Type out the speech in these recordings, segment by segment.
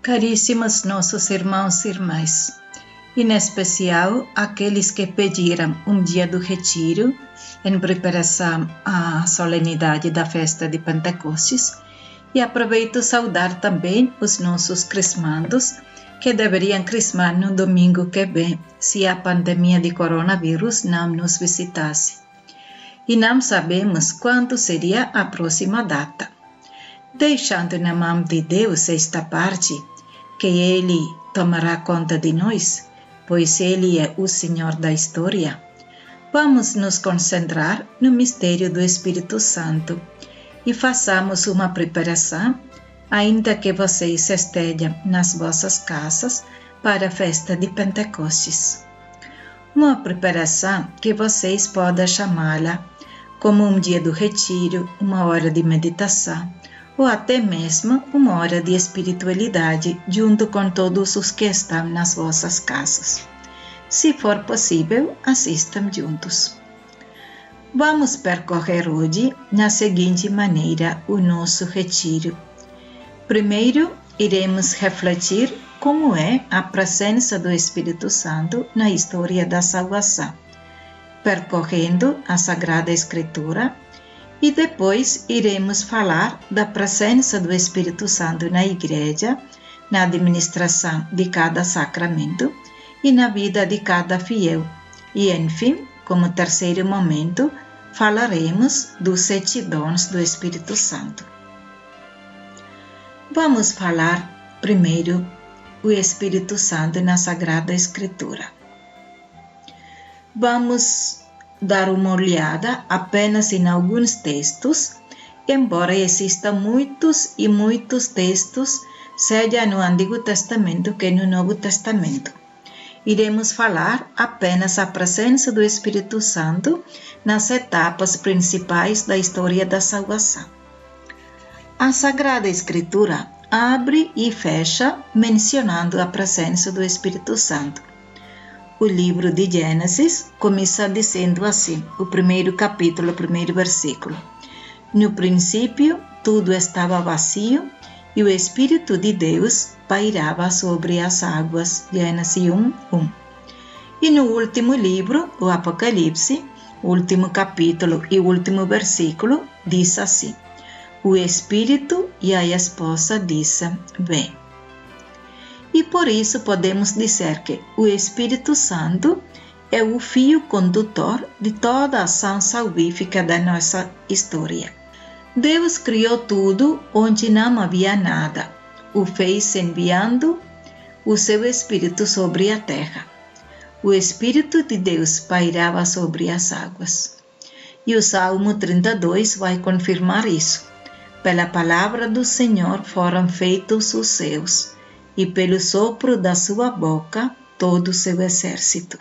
Caríssimos nossos irmãos e irmãs, em especial aqueles que pediram um dia do retiro em preparação à solenidade da festa de Pentecostes, e aproveito saudar também os nossos crismandos que deveriam crismar no domingo que vem, se a pandemia de coronavírus não nos visitasse. E não sabemos quando seria a próxima data. Deixando na mão de Deus esta parte, que Ele tomará conta de nós, pois Ele é o Senhor da história, vamos nos concentrar no mistério do Espírito Santo e façamos uma preparação, ainda que vocês estejam nas vossas casas, para a festa de Pentecostes. Uma preparação que vocês podem chamá-la como um dia do retiro, uma hora de meditação, ou até mesmo uma hora de espiritualidade junto com todos os que estão nas vossas casas. Se for possível, assistam juntos. Vamos percorrer hoje, na seguinte maneira, o nosso retiro. Primeiro, iremos refletir como é a presença do Espírito Santo na história da salvação, percorrendo a Sagrada Escritura, e depois iremos falar da presença do Espírito Santo na Igreja, na administração de cada sacramento e na vida de cada fiel. E, enfim, como terceiro momento, falaremos dos 7 dons do Espírito Santo. Vamos falar primeiro o Espírito Santo na Sagrada Escritura. Vamos dar uma olhada apenas em alguns textos, embora existam muitos textos, seja no Antigo Testamento que no Novo Testamento. Iremos falar apenas a presença do Espírito Santo nas etapas principais da história da salvação. A Sagrada Escritura abre e fecha mencionando a presença do Espírito Santo. O livro de Gênesis começa dizendo assim, o primeiro capítulo, o primeiro versículo. No princípio, tudo estava vazio e o Espírito de Deus pairava sobre as águas. Gênesis 1:1. E no último livro, o Apocalipse, o último capítulo e o último versículo, diz assim: o Espírito e a esposa dizem, vem. E por isso podemos dizer que o Espírito Santo é o fio condutor de toda a ação salvífica da nossa história. Deus criou tudo onde não havia nada, o fez enviando o seu Espírito sobre a terra. O Espírito de Deus pairava sobre as águas. E o Salmo 32 vai confirmar isso. Pela palavra do Senhor foram feitos os céus, e pelo sopro da sua boca todo o seu exército.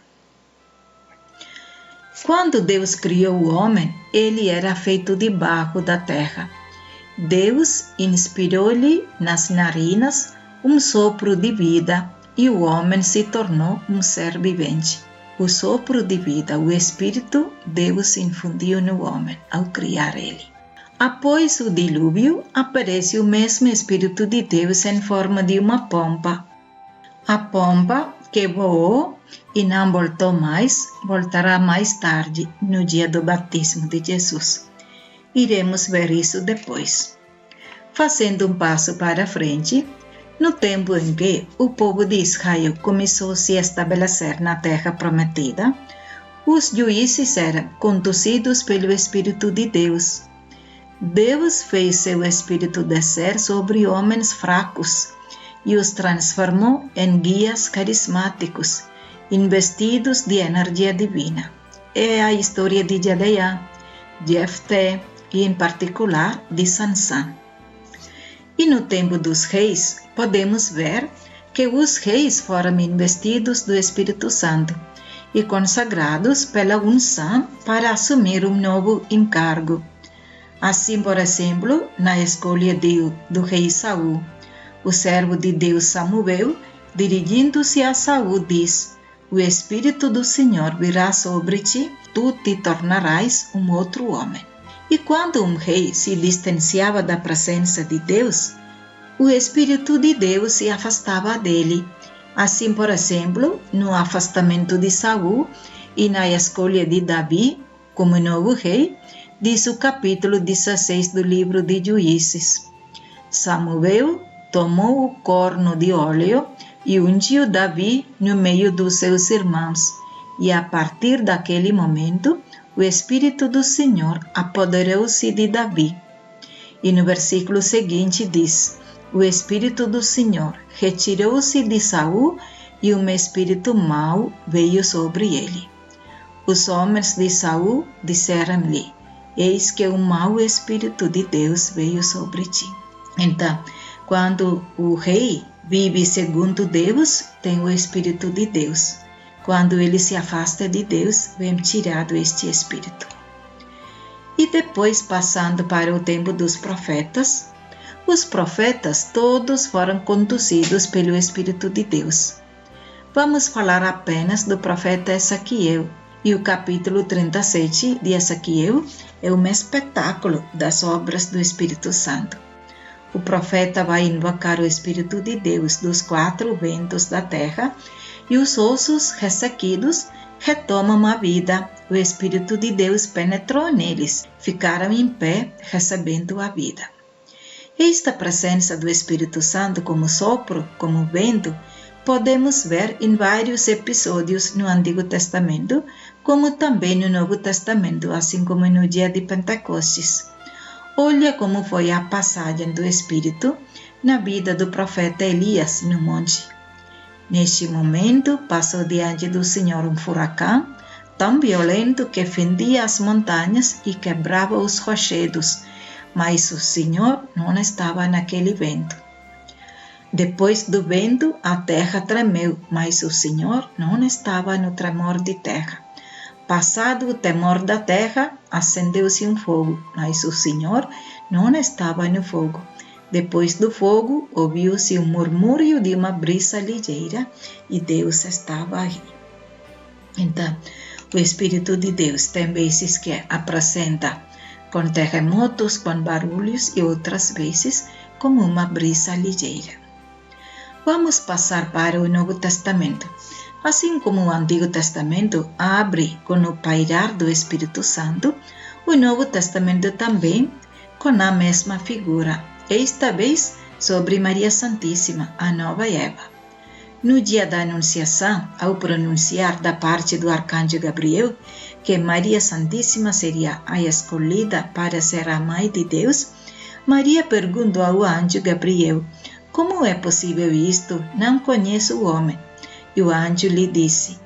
Quando Deus criou o homem, ele era feito de barro da terra. Deus inspirou-lhe nas narinas um sopro de vida e o homem se tornou um ser vivente. O sopro de vida, o Espírito, Deus infundiu no homem ao criar ele. Após o dilúvio, aparece o mesmo Espírito de Deus em forma de uma pomba. A pomba, que voou e não voltou mais, voltará mais tarde, no dia do batismo de Jesus. Iremos ver isso depois. Fazendo um passo para frente, no tempo em que o povo de Israel começou a se estabelecer na terra prometida, os juízes eram conduzidos pelo Espírito de Deus. Deus fez seu Espírito descer sobre homens fracos e os transformou em guias carismáticos, investidos de energia divina. É a história de Gedeão, Jefté e, em particular, de Sansão. E no tempo dos reis, podemos ver que os reis foram investidos do Espírito Santo e consagrados pela unção para assumir um novo encargo. Assim, por exemplo, na escolha do rei Saul, o servo de Deus Samuel, dirigindo-se a Saul, diz: o Espírito do Senhor virá sobre ti, tu te tornarás um outro homem. E quando um rei se distanciava da presença de Deus, o Espírito de Deus se afastava dele. Assim, por exemplo, no afastamento de Saul e na escolha de Davi como novo rei, diz o capítulo 16 do livro de Juízes. Samuel tomou o corno de óleo e ungiu Davi no meio dos seus irmãos, e a partir daquele momento, o Espírito do Senhor apoderou-se de Davi. E no versículo seguinte diz: o Espírito do Senhor retirou-se de Saul e um espírito mau veio sobre ele. Os homens de Saul disseram-lhe: eis que um mau Espírito de Deus veio sobre ti. Então, quando o rei vive segundo Deus, tem o Espírito de Deus. Quando ele se afasta de Deus, vem tirado este Espírito. E depois, passando para o tempo dos profetas, os profetas todos foram conduzidos pelo Espírito de Deus. Vamos falar apenas do profeta Ezequiel, e o capítulo 37 de Ezequiel é um espetáculo das obras do Espírito Santo. O profeta vai invocar o Espírito de Deus dos 4 ventos da terra, e os ossos ressequidos retomam a vida. O Espírito de Deus penetrou neles, ficaram em pé, recebendo a vida. Esta presença do Espírito Santo como sopro, como vento, podemos ver em vários episódios no Antigo Testamento, como também no Novo Testamento, assim como no dia de Pentecostes. Olha como foi a passagem do Espírito na vida do profeta Elias no monte. Neste momento, passou diante do Senhor um furacão tão violento que fendia as montanhas e quebrava os rochedos, mas o Senhor não estava naquele vento. Depois do vento, a terra tremeu, mas o Senhor não estava no tremor de terra. Passado o temor da terra, acendeu-se um fogo, mas o Senhor não estava no fogo. Depois do fogo, ouviu-se um murmúrio de uma brisa ligeira e Deus estava aí. Então, o Espírito de Deus tem vezes que apresenta com terremotos, com barulhos e outras vezes como uma brisa ligeira. Vamos passar para o Novo Testamento. Assim como o Antigo Testamento abre com o pairar do Espírito Santo, o Novo Testamento também com a mesma figura, esta vez sobre Maria Santíssima, a nova Eva. No dia da Anunciação, ao pronunciar da parte do arcanjo Gabriel que Maria Santíssima seria a escolhida para ser a mãe de Deus, Maria perguntou ao anjo Gabriel: como é possível isto? Não conheço o homem. E o anjo lhe disse: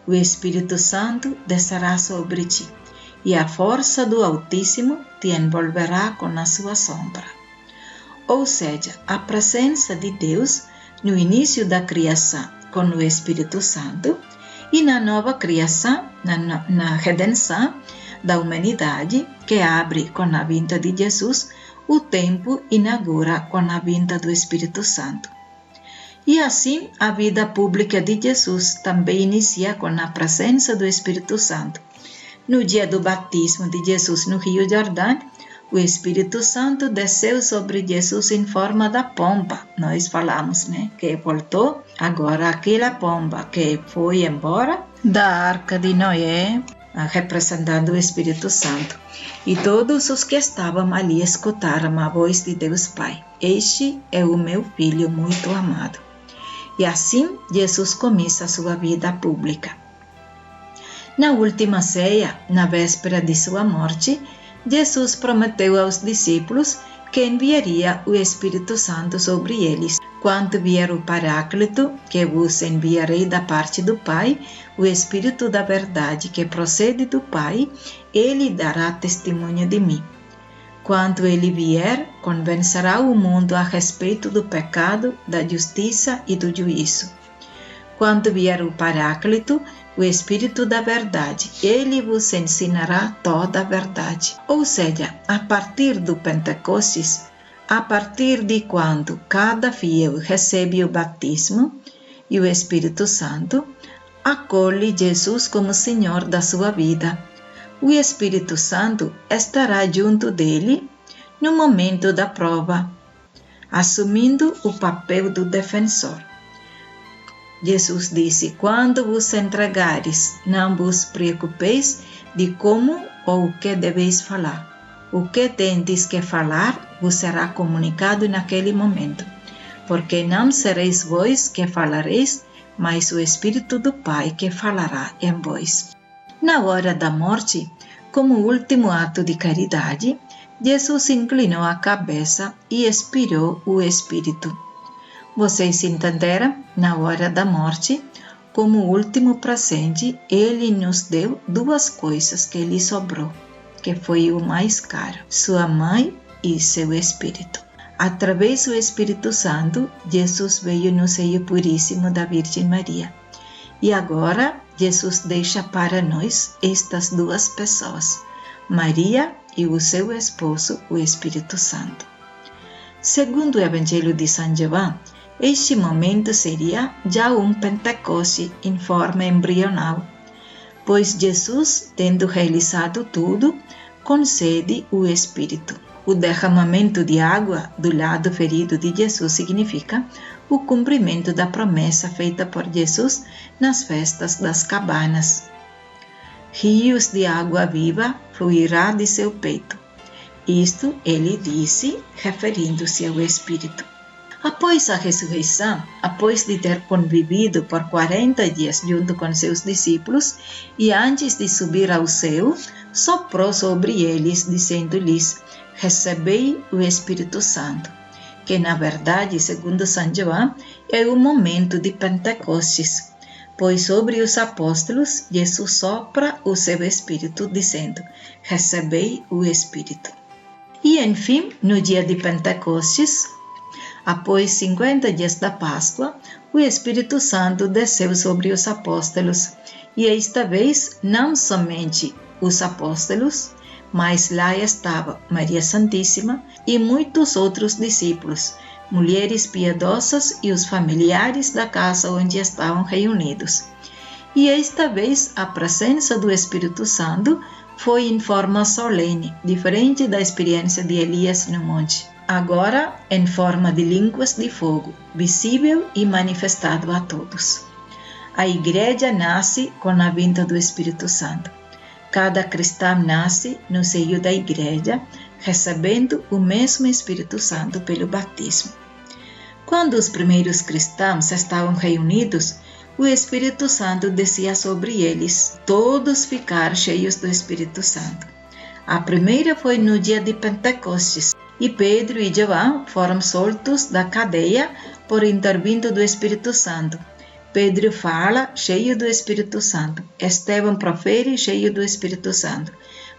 o Espírito Santo descerá sobre ti, e a força do Altíssimo te envolverá com a sua sombra. Ou seja, a presença de Deus no início da criação com o Espírito Santo e na nova criação, na redenção da humanidade, que abre com a vinda de Jesus, o tempo inaugura com a vinda do Espírito Santo. E assim, a vida pública de Jesus também inicia com a presença do Espírito Santo. No dia do batismo de Jesus no Rio Jordão, o Espírito Santo desceu sobre Jesus em forma da pomba. Nós falamos, que voltou. Agora, aquela pomba que foi embora da Arca de Noé, representando o Espírito Santo. E todos os que estavam ali escutaram a voz de Deus Pai: este é o meu Filho muito amado. E assim, Jesus começa a sua vida pública. Na última ceia, na véspera de sua morte, Jesus prometeu aos discípulos que enviaria o Espírito Santo sobre eles. Quando vier o Paráclito, que vos enviarei da parte do Pai, o Espírito da verdade que procede do Pai, ele dará testemunho de mim. Quando ele vier, convencerá o mundo a respeito do pecado, da justiça e do juízo. Quando vier o Paráclito, o Espírito da verdade, ele vos ensinará toda a verdade. Ou seja, a partir do Pentecostes, a partir de quando cada fiel recebe o batismo e o Espírito Santo, acolhe Jesus como Senhor da sua vida. O Espírito Santo estará junto dele no momento da prova. assumindo o papel do defensor. Jesus disse: quando vos entregares, não vos preocupeis de como ou o que deveis falar. O que tendes que falar vos será comunicado naquele momento, porque não sereis vós que falareis, mas o Espírito do Pai que falará em vós. Na hora da morte, como último ato de caridade, Jesus inclinou a cabeça e expirou o Espírito. Vocês entenderam? Na hora da morte, como último presente, Ele nos deu duas coisas que lhe sobrou, que foi o mais caro: sua mãe e seu Espírito. Através do Espírito Santo, Jesus veio no seio puríssimo da Virgem Maria. E agora, Jesus deixa para nós estas duas pessoas, Maria e o seu esposo, o Espírito Santo. Segundo o Evangelho de São João, este momento seria já um Pentecoste em forma embrional, pois Jesus, tendo realizado tudo, concede o Espírito. O derramamento de água do lado ferido de Jesus significa o cumprimento da promessa feita por Jesus nas festas das cabanas. Rios de água viva fluirá de seu peito. Isto ele disse, referindo-se ao Espírito. Após a ressurreição, após de ter convivido por 40 dias junto com seus discípulos e antes de subir ao céu, soprou sobre eles, dizendo-lhes: recebei o Espírito Santo, que na verdade, segundo São João, é o momento de Pentecostes, pois sobre os apóstolos Jesus sopra o seu Espírito, dizendo: recebei o Espírito. E enfim, no dia de Pentecostes, após 50 dias da Páscoa, o Espírito Santo desceu sobre os apóstolos, e esta vez não somente os apóstolos, mas lá estava Maria Santíssima e muitos outros discípulos, mulheres piedosas e os familiares da casa onde estavam reunidos. E esta vez a presença do Espírito Santo foi em forma solene, diferente da experiência de Elias no monte. Agora em forma de línguas de fogo, visível e manifestado a todos. A Igreja nasce com a vinda do Espírito Santo. Cada cristão nasce no seio da Igreja, recebendo o mesmo Espírito Santo pelo batismo. Quando os primeiros cristãos estavam reunidos, o Espírito Santo descia sobre eles. Todos ficaram cheios do Espírito Santo. A primeira foi no dia de Pentecostes, e Pedro e João foram soltos da cadeia por intervindo do Espírito Santo. Pedro fala, cheio do Espírito Santo. Estevão profere, cheio do Espírito Santo.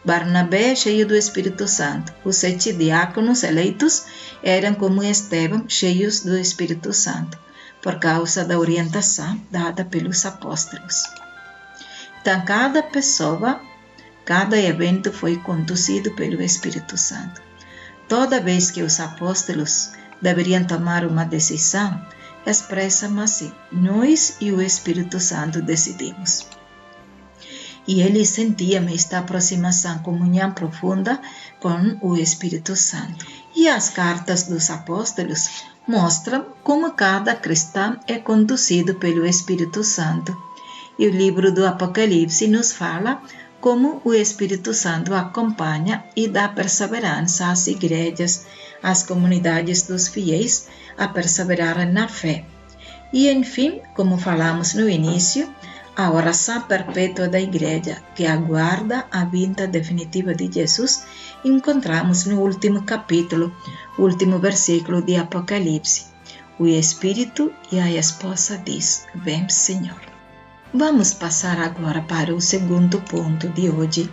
Barnabé, cheio do Espírito Santo. Os 7 diáconos eleitos eram como Estevão, cheios do Espírito Santo, por causa da orientação dada pelos apóstolos. Então, cada pessoa, cada evento foi conduzido pelo Espírito Santo. Toda vez que os apóstolos deveriam tomar uma decisão, expressam assim: nós e o Espírito Santo decidimos. E eles sentiam esta aproximação, comunhão profunda com o Espírito Santo. E as cartas dos apóstolos mostram como cada cristão é conduzido pelo Espírito Santo. E o livro do Apocalipse nos fala como o Espírito Santo acompanha e dá perseverança às igrejas, às comunidades dos fiéis a perseverarem na fé. E, enfim, como falamos no início, a oração perpétua da Igreja, que aguarda a vinda definitiva de Jesus, encontramos no último capítulo, último versículo de Apocalipse. O Espírito e a esposa diz: vem, Senhor. Vamos passar agora para o segundo ponto de hoje,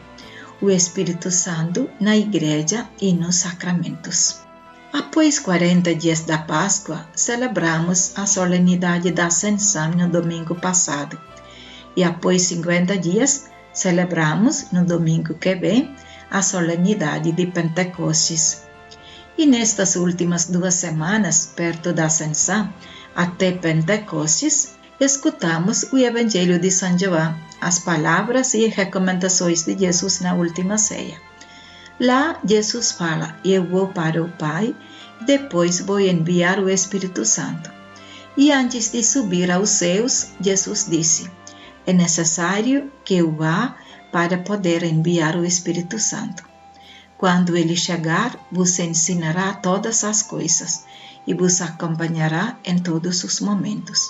o Espírito Santo na Igreja e nos sacramentos. Após 40 dias da Páscoa, celebramos a solenidade da Ascensão no domingo passado. E após 50 dias, celebramos, no domingo que vem, a solenidade de Pentecostes. E nestas últimas 2 semanas, perto da Ascensão, até Pentecostes, escutamos o Evangelho de São João, as palavras e recomendações de Jesus na última ceia. Lá, Jesus fala: eu vou para o Pai, depois vou enviar o Espírito Santo. E antes de subir aos céus, Jesus disse: é necessário que eu vá para poder enviar o Espírito Santo. Quando ele chegar, vos ensinará todas as coisas e vos acompanhará em todos os momentos.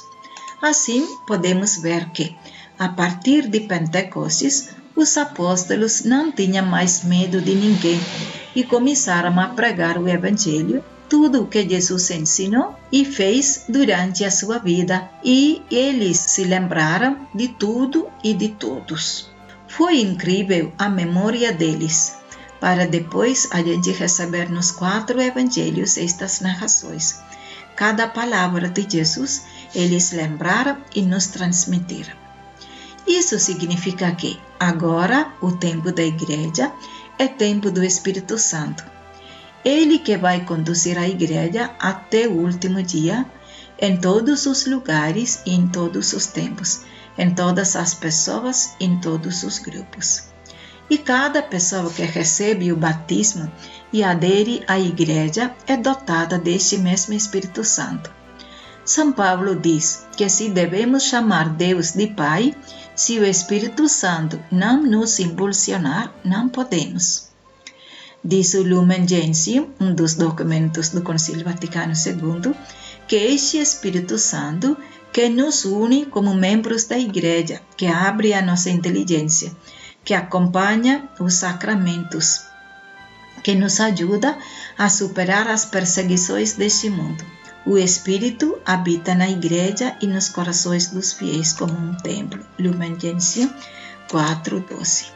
Assim, podemos ver que, a partir de Pentecostes, os apóstolos não tinham mais medo de ninguém e começaram a pregar o Evangelho, tudo o que Jesus ensinou e fez durante a sua vida, e eles se lembraram de tudo e de todos. Foi incrível a memória deles, para depois a gente receber nos 4 evangelhos estas narrações. Cada palavra de Jesus eles lembraram e nos transmitiram. Isso significa que agora o tempo da igreja é tempo do Espírito Santo. Ele que vai conduzir a igreja até o último dia, em todos os lugares e em todos os tempos, em todas as pessoas e em todos os grupos. E cada pessoa que recebe o batismo e adere à igreja é dotada deste mesmo Espírito Santo. São Paulo diz que se devemos chamar Deus de Pai, se o Espírito Santo não nos impulsionar, não podemos. Diz o Lumen Gentium, um dos documentos do Concílio Vaticano II, que este Espírito Santo que nos une como membros da Igreja, que abre a nossa inteligência, que acompanha os sacramentos, que nos ajuda a superar as perseguições deste mundo. O Espírito habita na Igreja e nos corações dos fiéis como um templo. Lumen Gentium 4:12.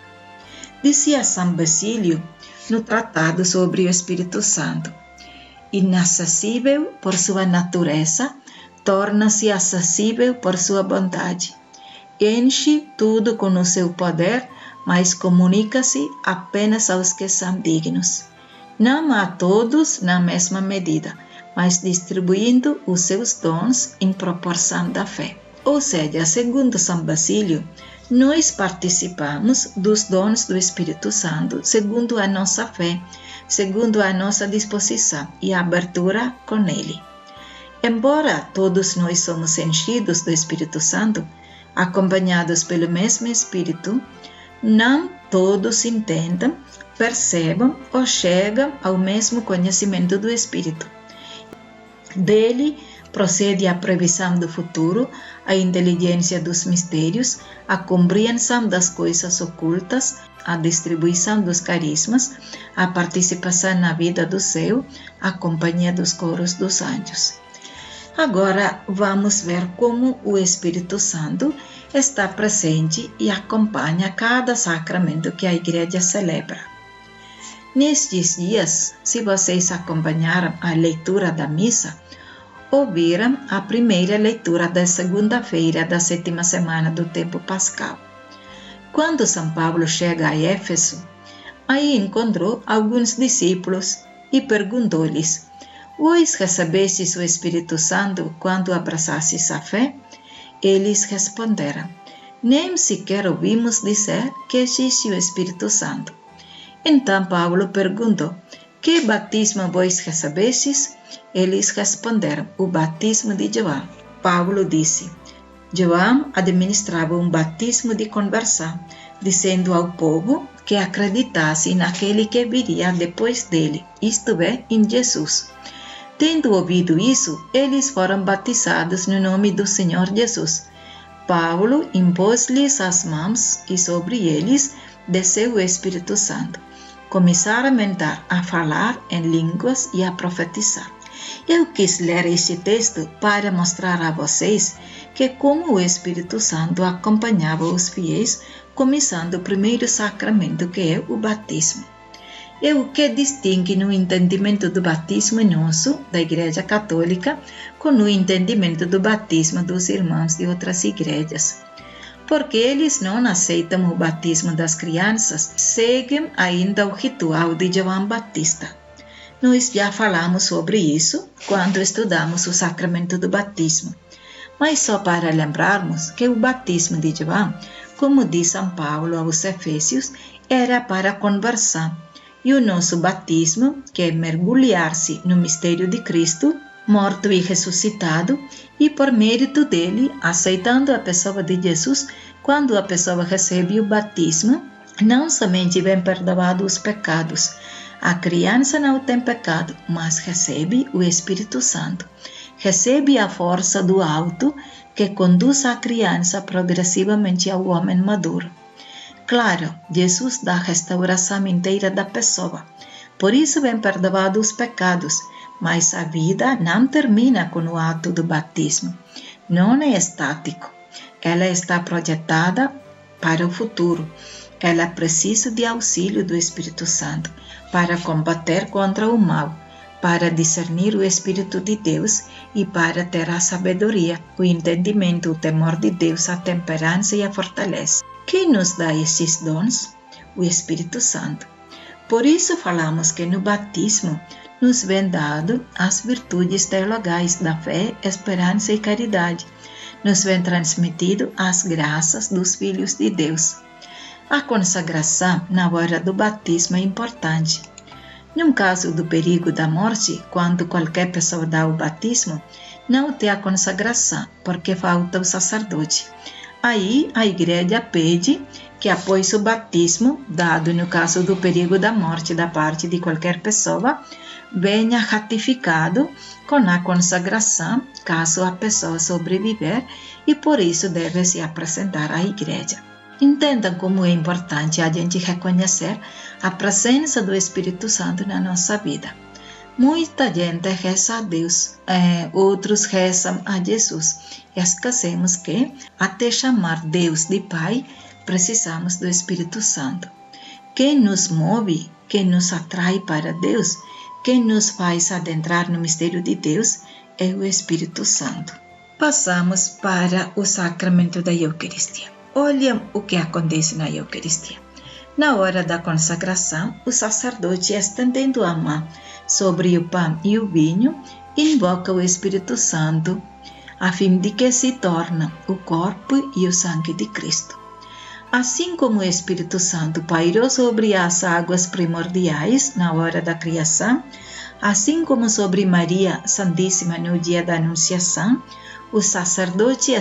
Dizia São Basílio, no Tratado sobre o Espírito Santo: inacessível por sua natureza, torna-se acessível por sua bondade. Enche tudo com o seu poder, mas comunica-se apenas aos que são dignos. Não a todos na mesma medida, mas distribuindo os seus dons em proporção da fé. Ou seja, segundo São Basílio, nós participamos dos dons do Espírito Santo segundo a nossa fé, segundo a nossa disposição e abertura com ele. Embora todos nós somos enchidos do Espírito Santo, acompanhados pelo mesmo Espírito, não todos entendam, percebam ou chegam ao mesmo conhecimento do Espírito. Dele procede a previsão do futuro, a inteligência dos mistérios, a compreensão das coisas ocultas, a distribuição dos carismas, a participação na vida do céu, a companhia dos coros dos anjos. Agora vamos ver como o Espírito Santo está presente e acompanha cada sacramento que a Igreja celebra. Nestes dias, se vocês acompanharam a leitura da missa, ouviram a primeira leitura da segunda-feira da 7ª semana do tempo pascal. Quando São Paulo chega a Éfeso, aí encontrou alguns discípulos e perguntou-lhes: vós recebestes o Espírito Santo quando abraçastes a fé? Eles responderam: nem sequer ouvimos dizer que existe o Espírito Santo. Então Paulo perguntou: que batismo vós recebestes? Eles responderam: o batismo de João. Paulo disse: João administrava um batismo de conversão, dizendo ao povo que acreditasse naquele que viria depois dele, isto é, em Jesus. Tendo ouvido isso, eles foram batizados no nome do Senhor Jesus. Paulo impôs-lhes as mãos e sobre eles desceu o Espírito Santo. Começaram então a falar em línguas e a profetizar. Eu quis ler este texto para mostrar a vocês que como o Espírito Santo acompanhava os fiéis, começando o primeiro sacramento, que é o batismo. É o que distingue no entendimento do batismo nosso, da Igreja Católica, com o entendimento do batismo dos irmãos de outras igrejas. Porque eles não aceitam o batismo das crianças, seguem ainda o ritual de João Batista. Nós já falamos sobre isso quando estudamos o sacramento do batismo. Mas só para lembrarmos que o batismo de João, como diz São Paulo aos Efésios, era para conversão. E o nosso batismo, que é mergulhar-se no mistério de Cristo, morto e ressuscitado, e por mérito dele, aceitando a pessoa de Jesus, quando a pessoa recebe o batismo, não somente vem perdoado os pecados. A criança não tem pecado, mas recebe o Espírito Santo. Recebe a força do alto que conduz a criança progressivamente ao homem maduro. Claro, Jesus dá a restauração inteira da pessoa. Por isso vem perdoado os pecados, mas a vida não termina com o ato do batismo. Não é estático. Ela está projetada para o futuro. Ela precisa de auxílio do Espírito Santo para combater contra o mal, para discernir o Espírito de Deus e para ter a sabedoria, o entendimento, o temor de Deus, a temperança e a fortaleza. Quem nos dá esses dons? O Espírito Santo. Por isso falamos que no batismo nos vem dado as virtudes teologais da fé, esperança e caridade. Nos vem transmitido as graças dos filhos de Deus. A consagração na hora do batismo é importante. No caso do perigo da morte, quando qualquer pessoa dá o batismo, não tem a consagração, porque falta o sacerdote. Aí a igreja pede que após o batismo, dado no caso do perigo da morte da parte de qualquer pessoa, venha ratificado com a consagração, caso a pessoa sobreviver, e por isso deve se apresentar à igreja. Entendam como é importante a gente reconhecer a presença do Espírito Santo na nossa vida. Muita gente reza a Deus, outros rezam a Jesus. E esquecemos que, até chamar Deus de Pai, precisamos do Espírito Santo. Quem nos move, quem nos atrai para Deus, quem nos faz adentrar no mistério de Deus, é o Espírito Santo. Passamos para o sacramento da Eucaristia. Olha o que acontece na Eucaristia. Na hora da consagração, o sacerdote, estendendo a mão sobre o pão e o vinho, invoca o Espírito Santo, a fim de que se torne o corpo e o sangue de Cristo. Assim como o Espírito Santo pairou sobre as águas primordiais na hora da criação, assim como sobre Maria Santíssima no dia da Anunciação, o sacerdote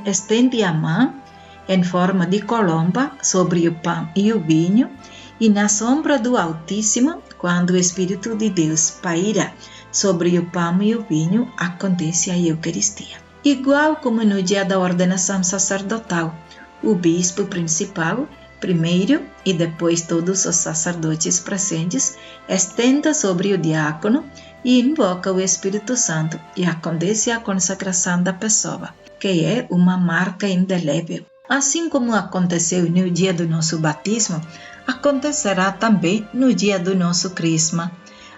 estende a mão em forma de colomba sobre o pão e o vinho, e na sombra do Altíssimo, quando o Espírito de Deus paira sobre o pão e o vinho, acontece a Eucaristia. Igual como no dia da ordenação sacerdotal, o bispo principal, primeiro e depois todos os sacerdotes presentes, estenda sobre o diácono e invoca o Espírito Santo, e acontece a consagração da pessoa, que é uma marca indelével. Assim como aconteceu no dia do nosso batismo, acontecerá também no dia do nosso crisma.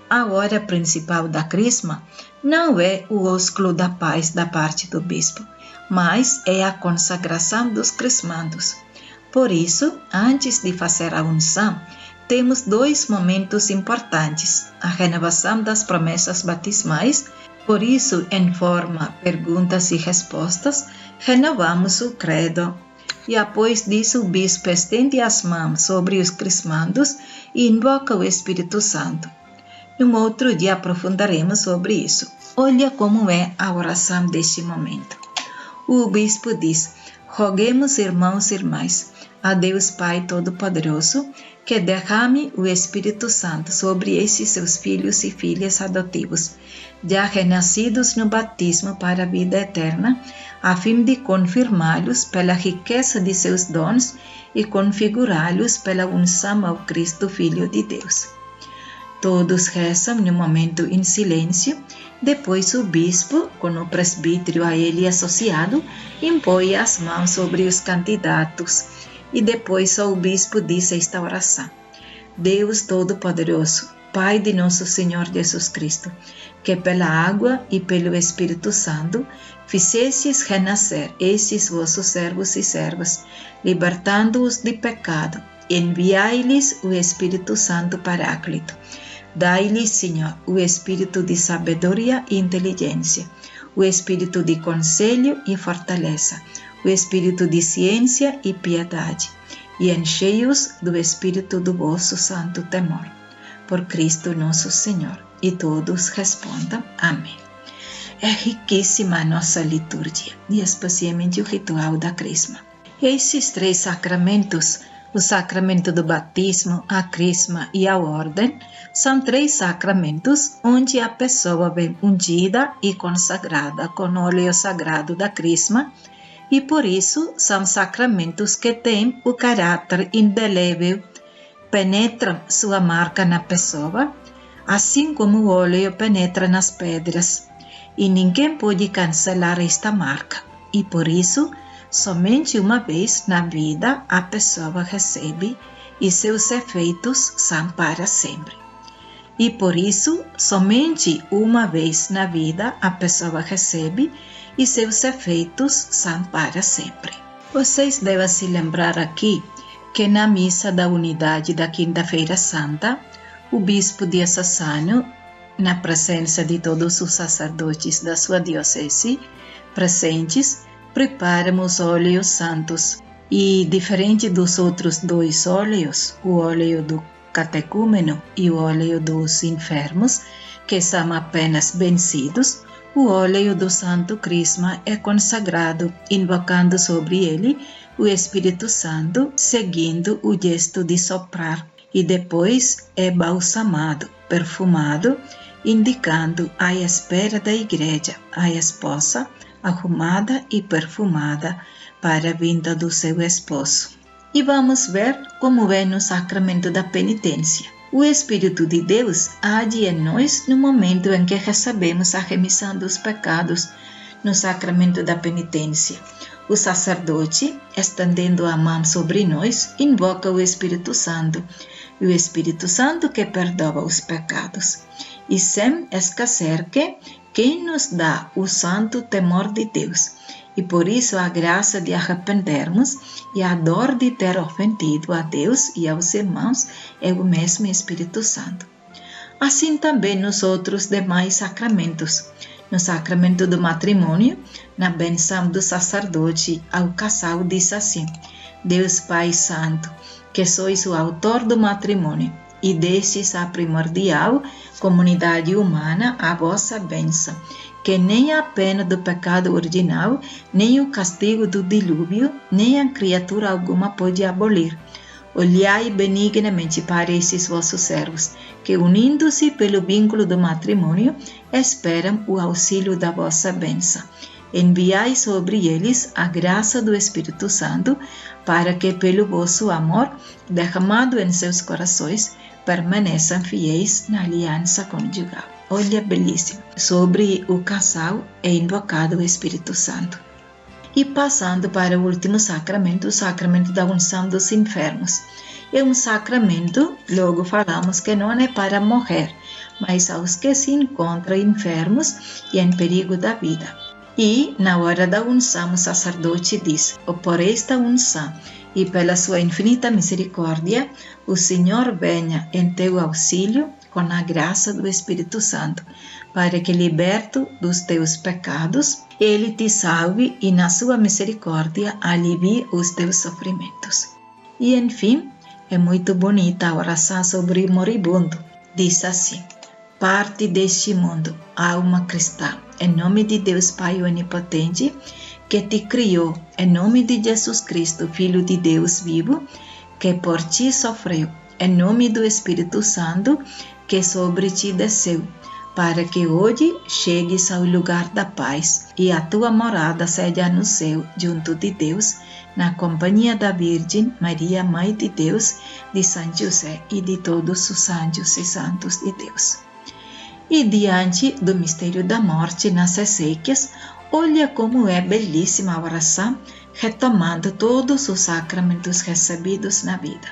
A hora principal da crisma não é o ósculo da paz da parte do bispo, mas é a consagração dos crismandos. Por isso, antes de fazer a unção, temos dois momentos importantes: a renovação das promessas batismais. Por isso, em forma perguntas e respostas, renovamos o credo. E após disso, o bispo estende as mãos sobre os crismandos e invoca o Espírito Santo. Num outro dia aprofundaremos sobre isso. Olha como é a oração deste momento. O bispo diz: roguemos, irmãos e irmãs, a Deus Pai Todo-Poderoso, que derrame o Espírito Santo sobre esses seus filhos e filhas adotivos, já renascidos no batismo para a vida eterna, a fim de confirmá-los pela riqueza de seus dons e configurá-los pela unção ao Cristo, Filho de Deus. Todos rezam no momento em silêncio. Depois o bispo, com o presbítero a ele associado, impõe as mãos sobre os candidatos e depois o bispo diz esta oração: Deus Todo-Poderoso, Pai de nosso Senhor Jesus Cristo, que pela água e pelo Espírito Santo fizestes renascer esses vossos servos e servas, libertando-os de pecado, enviai-lhes o Espírito Santo Paráclito. Dai-lhes, Senhor, o espírito de sabedoria e inteligência, o espírito de conselho e fortaleza, o espírito de ciência e piedade, e enchei-os do espírito do vosso santo temor. por Cristo nosso Senhor. E todos respondam amém. É riquíssima a nossa liturgia, e especialmente o ritual da Crisma. E esses 3 sacramentos, o sacramento do batismo, a Crisma e a ordem, são 3 sacramentos onde a pessoa vem ungida e consagrada com o óleo sagrado da Crisma, e por isso são sacramentos que têm o caráter indelével, penetram sua marca na pessoa, assim como o óleo penetra nas pedras, e ninguém pode cancelar esta marca, e por isso, somente uma vez na vida a pessoa recebe e seus efeitos são para sempre. E por isso, somente uma vez na vida a pessoa recebe e seus efeitos são para sempre. Vocês devem se lembrar aqui que na missa da unidade da Quinta-feira Santa, o bispo diocesano, na presença de todos os sacerdotes da sua diocese presentes, prepara os óleos santos. E diferente dos outros 2 óleos, o óleo do catecúmeno e o óleo dos enfermos, que são apenas vencidos, o óleo do Santo Crisma é consagrado, invocando sobre ele o Espírito Santo, seguindo o gesto de soprar, e depois é balsamado, perfumado, indicando a espera da igreja, a esposa, arrumada e perfumada para a vinda do seu esposo. E vamos ver como é no sacramento da penitência. O Espírito de Deus age em nós no momento em que recebemos a remissão dos pecados no sacramento da penitência. O sacerdote, estendendo a mão sobre nós, invoca o Espírito Santo, e o Espírito Santo que perdoa os pecados. E sem esquecer que quem nos dá o santo temor de Deus, e por isso a graça de arrependermos e a dor de ter ofendido a Deus e aos irmãos é o mesmo Espírito Santo. Assim também nos outros demais sacramentos. No sacramento do matrimônio, na benção do sacerdote ao casal diz assim: Deus Pai Santo, que sois o autor do matrimônio, e destes a primordial comunidade humana a vossa bênção, que nem a pena do pecado original, nem o castigo do dilúvio, nem a criatura alguma pode abolir. Olhai benignamente para esses vossos servos, que unindo-se pelo vínculo do matrimônio, esperam o auxílio da vossa bênção. Enviai sobre eles a graça do Espírito Santo, para que pelo vosso amor, derramado em seus corações, permaneçam fiéis na aliança conjugal. Olha, belíssimo. Sobre o casal é invocado o Espírito Santo. E passando para o último sacramento, o sacramento da unção dos enfermos. É um sacramento, logo falamos que não é para morrer, mas aos que se encontram enfermos e em perigo da vida. E, na hora da unção, o sacerdote diz: por esta unção e pela sua infinita misericórdia, o Senhor venha em teu auxílio com a graça do Espírito Santo, para que, liberto dos teus pecados, Ele te salve e, na sua misericórdia, alivie os teus sofrimentos. E, enfim, é muito bonita a oração sobre o moribundo. Diz assim: parte deste mundo, alma cristã, em nome de Deus Pai Onipotente, que te criou, em nome de Jesus Cristo, Filho de Deus vivo, que por ti sofreu, em nome do Espírito Santo, que sobre ti desceu, para que hoje chegues ao lugar da paz e a tua morada seja no céu, junto de Deus, na companhia da Virgem Maria, Mãe de Deus, de São José e de todos os anjos e santos de Deus. E diante do mistério da morte nas exéquias, olha como é belíssima a oração, retomando todos os sacramentos recebidos na vida.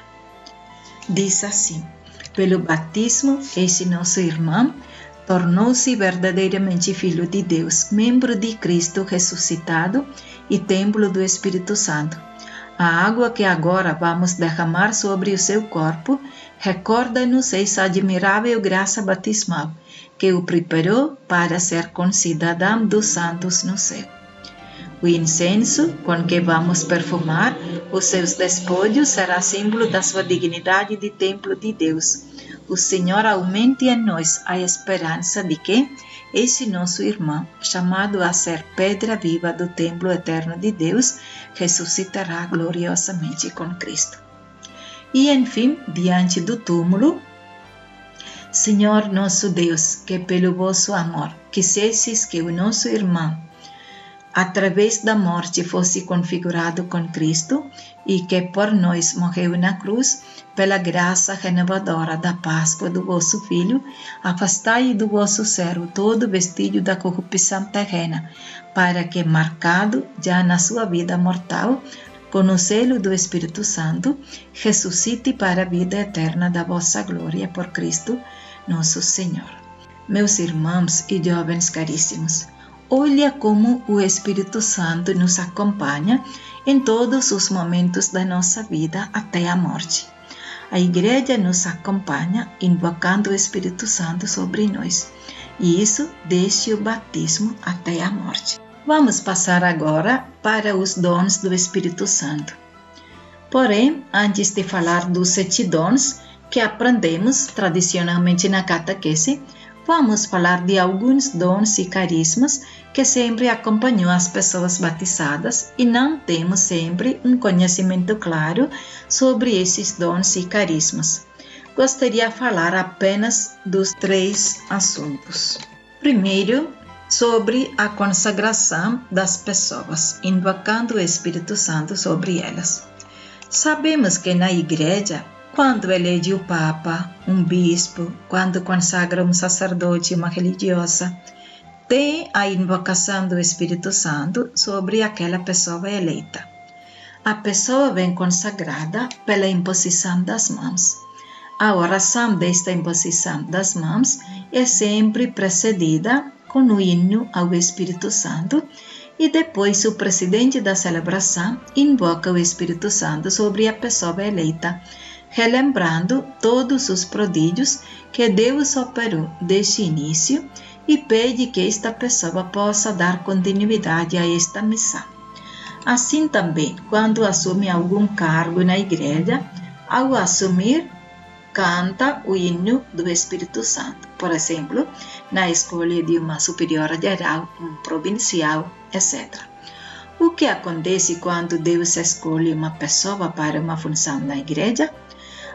Diz assim: pelo batismo, este nosso irmão tornou-se verdadeiramente Filho de Deus, membro de Cristo ressuscitado e templo do Espírito Santo. A água que agora vamos derramar sobre o seu corpo recorda-nos essa admirável graça batismal que o preparou para ser concidadão dos santos no céu. O incenso com que vamos perfumar os seus despojos será símbolo da sua dignidade de templo de Deus. o Senhor aumente em nós a esperança de que esse nosso irmão, chamado a ser pedra viva do templo eterno de Deus, ressuscitará gloriosamente com Cristo. E, enfim, diante do túmulo, Senhor nosso Deus, que pelo vosso amor quisesses que o nosso irmão, através da morte, fosse configurado com Cristo e que por nós morreu na cruz, pela graça renovadora da Páscoa do vosso Filho, afastai do vosso servo todo vestígio da corrupção terrena, para que, marcado já na sua vida mortal, com o selo do Espírito Santo, ressuscite para a vida eterna da vossa glória por Cristo, nosso Senhor. Meus irmãos e jovens caríssimos, olha como o Espírito Santo nos acompanha em todos os momentos da nossa vida até a morte. A Igreja nos acompanha invocando o Espírito Santo sobre nós, e isso desde o batismo até a morte. Vamos passar agora para os dons do Espírito Santo. Porém, antes de falar dos 7 dons que aprendemos tradicionalmente na catequese, vamos falar de alguns dons e carismas que sempre acompanham as pessoas batizadas e não temos sempre um conhecimento claro sobre esses dons e carismas. Gostaria de falar apenas dos 3 assuntos. Primeiro, sobre a consagração das pessoas, invocando o Espírito Santo sobre elas. Sabemos que na Igreja, quando elege o Papa, um bispo, quando consagra um sacerdote, uma religiosa, tem a invocação do Espírito Santo sobre aquela pessoa eleita. A pessoa vem consagrada pela imposição das mãos. A oração desta imposição das mãos é sempre precedida com o hino ao Espírito Santo e depois o presidente da celebração invoca o Espírito Santo sobre a pessoa eleita, relembrando todos os prodígios que Deus operou desde o início e pede que esta pessoa possa dar continuidade a esta missão. Assim também, quando assume algum cargo na Igreja, ao assumir, canta o hino do Espírito Santo, por exemplo, na escolha de uma superiora geral, um provincial, etc. O que acontece quando Deus escolhe uma pessoa para uma função na Igreja?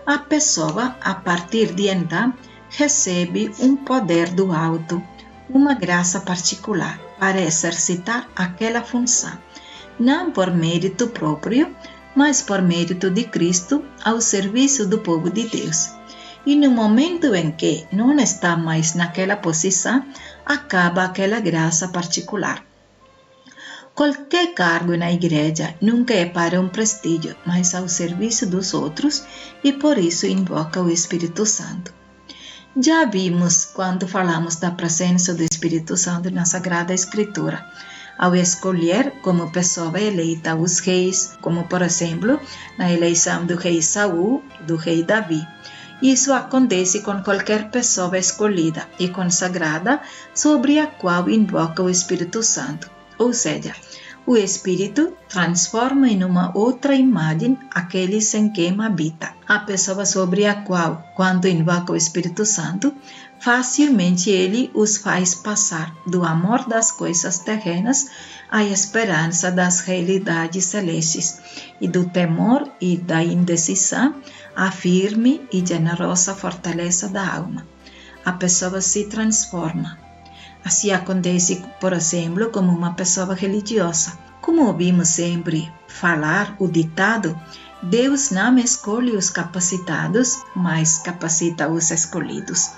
A pessoa, a partir de então, recebe um poder do alto, uma graça particular para exercitar aquela função, não por mérito próprio, mas por mérito de Cristo ao serviço do povo de Deus. E no momento em que não está mais naquela posição, acaba aquela graça particular. Qualquer cargo na Igreja nunca é para um prestígio, mas ao serviço dos outros, e por isso invoca o Espírito Santo. Já vimos quando falamos da presença do Espírito Santo na Sagrada Escritura, ao escolher como pessoa eleita os reis, como por exemplo na eleição do rei Saul, do rei Davi. Isso acontece com qualquer pessoa escolhida e consagrada sobre a qual invoca o Espírito Santo. Ou seja, o Espírito transforma em uma outra imagem aqueles em quem habita. A pessoa sobre a qual, quando invoca o Espírito Santo, facilmente ele os faz passar do amor das coisas terrenas à esperança das realidades celestes, e do temor e da indecisão à firme e generosa fortaleza da alma. A pessoa se transforma. Assim acontece, por exemplo, como uma pessoa religiosa. Como ouvimos sempre falar o ditado, Deus não escolhe os capacitados, mas capacita os escolhidos.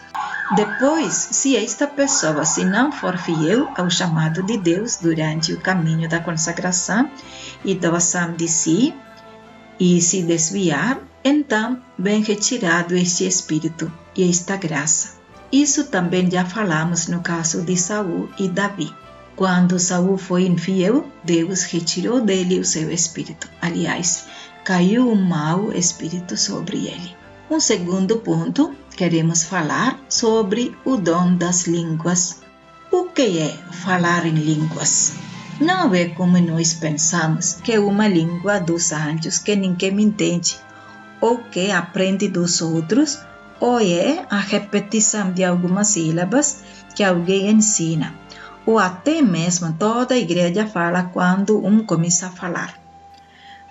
Depois, se esta pessoa não for fiel ao chamado de Deus durante o caminho da consagração e doação de si, e se desviar, então vem retirado este Espírito e esta graça. Isso também já falamos no caso de Saul e Davi. Quando Saul foi infiel, Deus retirou dele o seu espírito. Aliás, caiu um mau espírito sobre ele. Um segundo ponto, queremos falar sobre o dom das línguas. O que é falar em línguas? Não é como nós pensamos, que é uma língua dos anjos que ninguém entende, ou que aprende dos outros, ou é a repetição de algumas sílabas que alguém ensina, ou até mesmo toda a igreja fala quando começa a falar.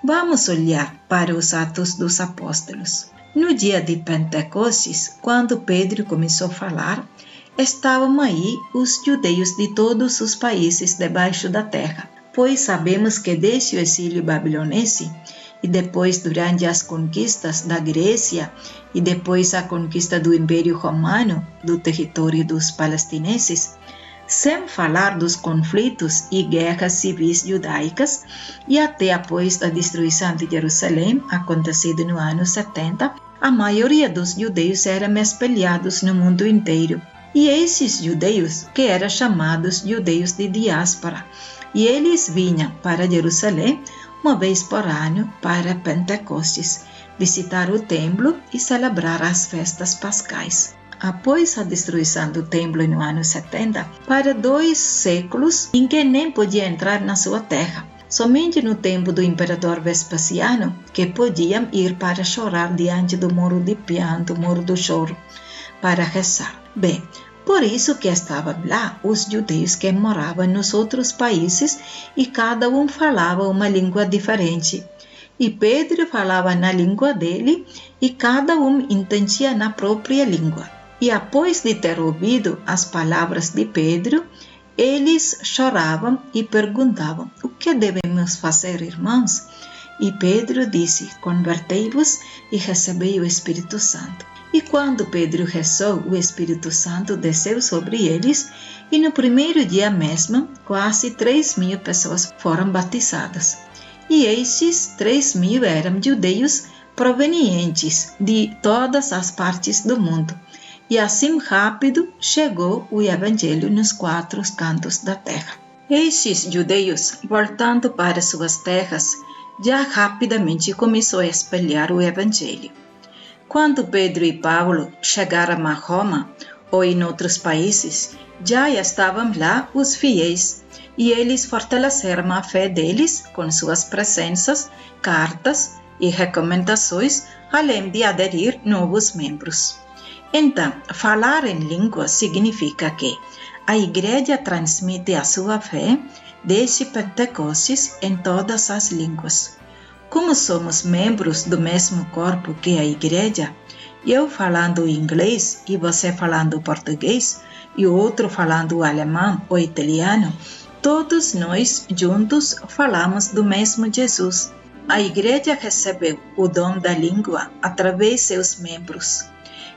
Vamos olhar para os Atos dos Apóstolos. No dia de Pentecostes, quando Pedro começou a falar, estavam aí os judeus de todos os países debaixo da terra, pois sabemos que desde o exílio babilonense e depois durante as conquistas da Grécia e depois a conquista do Império Romano do território dos palestineses, sem falar dos conflitos e guerras civis judaicas e até após a destruição de Jerusalém, acontecida no ano 70, a maioria dos judeus eram espalhados no mundo inteiro. E esses judeus, que eram chamados judeus de diáspora, e eles vinham para Jerusalém uma vez por ano para Pentecostes, visitar o templo e celebrar as festas pascais. Após a destruição do templo no ano 70, para 2 séculos, ninguém nem podia entrar na sua terra. Somente no tempo do imperador Vespasiano, que podiam ir para chorar diante do muro de pianto, muro do choro, para rezar. Bem, por isso que estavam lá os judeus que moravam nos outros países e cada falava uma língua diferente. E Pedro falava na língua dele e cada entendia na própria língua. E após de ter ouvido as palavras de Pedro, eles choravam e perguntavam: o que devemos fazer, irmãos? E Pedro disse: convertei-vos e recebei o Espírito Santo. E quando Pedro rezou, o Espírito Santo desceu sobre eles e no primeiro dia mesmo, quase 3.000 pessoas foram batizadas. E estes 3.000 eram judeus provenientes de todas as partes do mundo. E assim rápido chegou o Evangelho nos 4 cantos da terra. Estes judeus, voltando para suas terras, já rapidamente começou a espalhar o Evangelho. Quando Pedro e Paulo chegaram a Roma ou em outros países, já estavam lá os fiéis e eles fortaleceram a fé deles com suas presenças, cartas e recomendações, além de aderir novos membros. Então, falar em língua significa que a igreja transmite a sua fé desde Pentecostes em todas as línguas. Como somos membros do mesmo corpo que a igreja, eu falando inglês e você falando português e o outro falando alemão ou italiano, todos nós juntos falamos do mesmo Jesus. A igreja recebeu o dom da língua através de seus membros.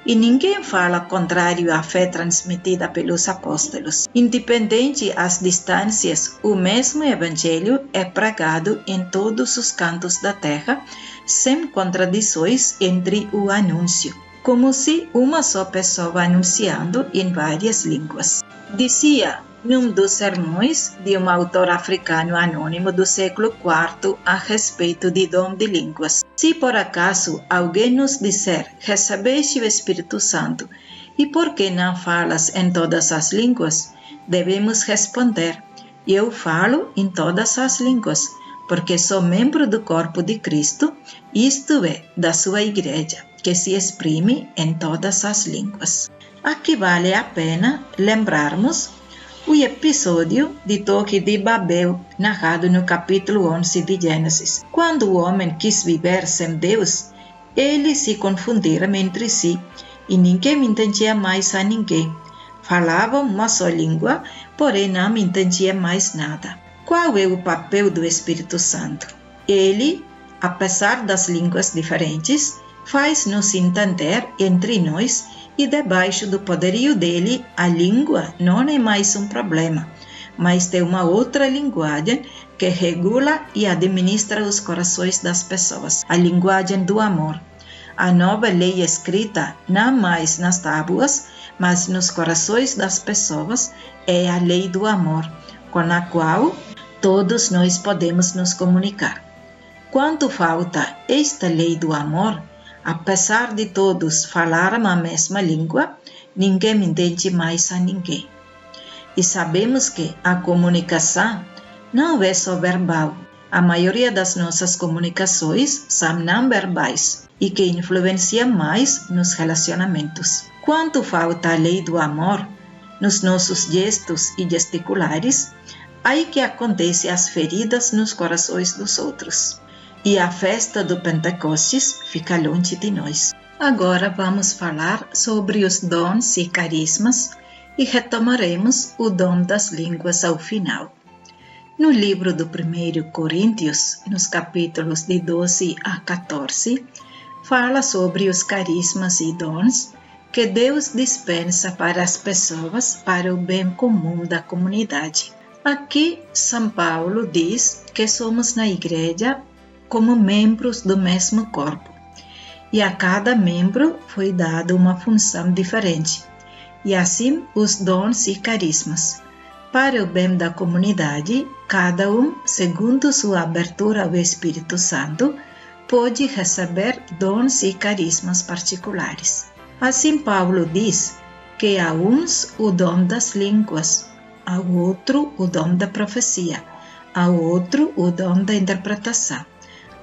E ninguém fala contrário à fé transmitida pelos apóstolos. Independente as distâncias, o mesmo evangelho é pregado em todos os cantos da terra, sem contradições entre o anúncio, como se uma só pessoa anunciando em várias línguas. Dizia num dos sermões de um autor africano anônimo do século IV a respeito de dom de línguas: se por acaso alguém nos disser, recebeste o Espírito Santo, e por que não falas em todas as línguas? Devemos responder: eu falo em todas as línguas, porque sou membro do corpo de Cristo, isto é, da sua igreja, que se exprime em todas as línguas. Aqui vale a pena lembrarmos o episódio de Torre de Babel, narrado no capítulo 11 de Gênesis. Quando o homem quis viver sem Deus, eles se confundiram entre si e ninguém entendia mais a ninguém. Falavam uma só língua, porém não entendiam mais nada. Qual é o papel do Espírito Santo? Ele, apesar das línguas diferentes, faz-nos entender entre nós e debaixo do poderio dele, a língua não é mais um problema, mas tem uma outra linguagem que regula e administra os corações das pessoas, a linguagem do amor. A nova lei escrita, não mais nas tábuas, mas nos corações das pessoas, é a lei do amor, com a qual todos nós podemos nos comunicar. Quando falta esta lei do amor, apesar de todos falarem a mesma língua, ninguém entende mais a ninguém. E sabemos que a comunicação não é só verbal. A maioria das nossas comunicações são não verbais e que influenciam mais nos relacionamentos. Quanto falta a lei do amor nos nossos gestos e gesticulares, aí que acontecem as feridas nos corações dos outros. E a festa do Pentecostes fica longe de nós. Agora vamos falar sobre os dons e carismas e retomaremos o dom das línguas ao final. No livro do 1 Coríntios, nos capítulos de 12 a 14, fala sobre os carismas e dons que Deus dispensa para as pessoas para o bem comum da comunidade. Aqui, São Paulo diz que somos na igreja como membros do mesmo corpo, e a cada membro foi dada uma função diferente, e assim os dons e carismas. Para o bem da comunidade, cada um, segundo sua abertura ao Espírito Santo, pode receber dons e carismas particulares. Assim, Paulo diz que a uns o dom das línguas, ao outro o dom da profecia, ao outro o dom da interpretação.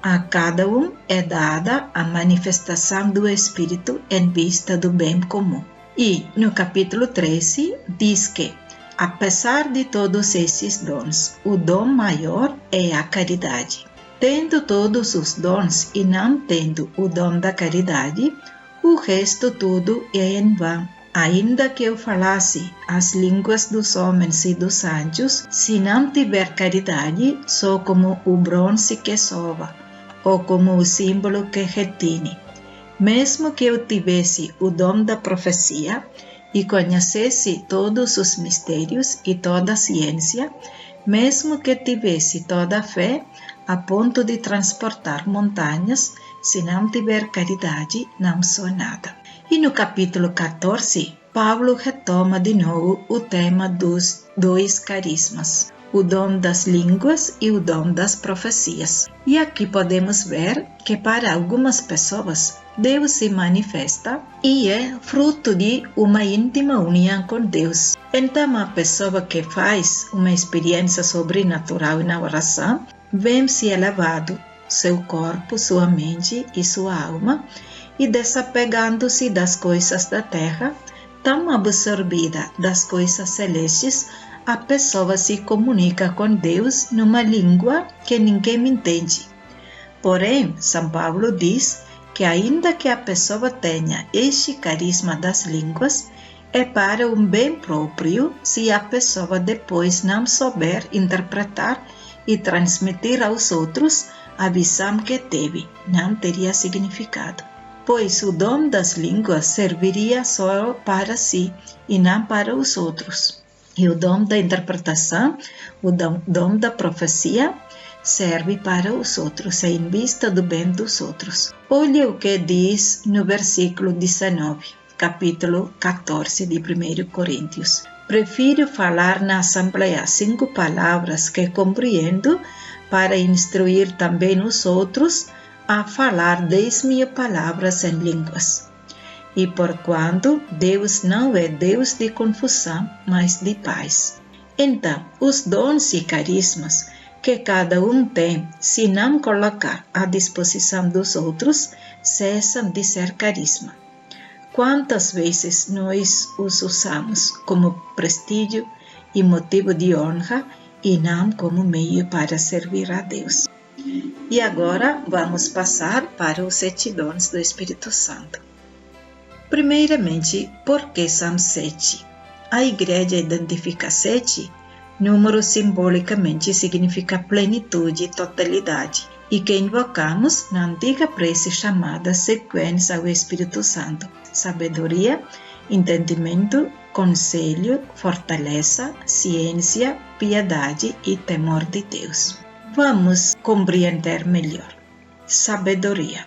A cada um é dada a manifestação do Espírito em vista do bem comum. E, no capítulo 13, diz que, apesar de todos esses dons, o dom maior é a caridade. Tendo todos os dons e não tendo o dom da caridade, o resto tudo é em vão. Ainda que eu falasse as línguas dos homens e dos anjos, se não tiver caridade, sou como o bronze que sova, ou como o símbolo que retine. Mesmo que eu tivesse o dom da profecia e conhecesse todos os mistérios e toda a ciência, mesmo que tivesse toda a fé a ponto de transportar montanhas, se não tiver caridade, não sou nada. E no capítulo 14, Paulo retoma de novo o tema dos dois carismas, o dom das línguas e o dom das profecias. E aqui podemos ver que para algumas pessoas Deus se manifesta e é fruto de uma íntima união com Deus. Então, a pessoa que faz uma experiência sobrenatural na oração vê se elevado seu corpo, sua mente e sua alma, e desapegando-se das coisas da terra, tão absorvida das coisas celestes, a pessoa se comunica com Deus numa língua que ninguém entende. Porém, São Paulo diz que ainda que a pessoa tenha este carisma das línguas, é para um bem próprio se a pessoa depois não souber interpretar e transmitir aos outros a visão que teve, não teria significado. Pois o dom das línguas serviria só para si e não para os outros. E o dom da interpretação, o dom da profecia, serve para os outros, em vista do bem dos outros. Olha o que diz no versículo 19, capítulo 14 de 1 Coríntios. Prefiro falar na assembleia 5 palavras que compreendo para instruir também os outros a falar 10.000 palavras em línguas. E porquanto Deus não é Deus de confusão, mas de paz. Então, os dons e carismas que cada um tem, se não colocar à disposição dos outros, cessam de ser carisma. Quantas vezes nós os usamos como prestígio e motivo de honra e não como meio para servir a Deus? E agora vamos passar para os 7 dons do Espírito Santo. Primeiramente, por que são 7? A igreja identifica 7, número simbolicamente significa plenitude e totalidade, e que invocamos na antiga prece chamada sequência ao Espírito Santo: sabedoria, entendimento, conselho, fortaleza, ciência, piedade e temor de Deus. Vamos compreender melhor. Sabedoria.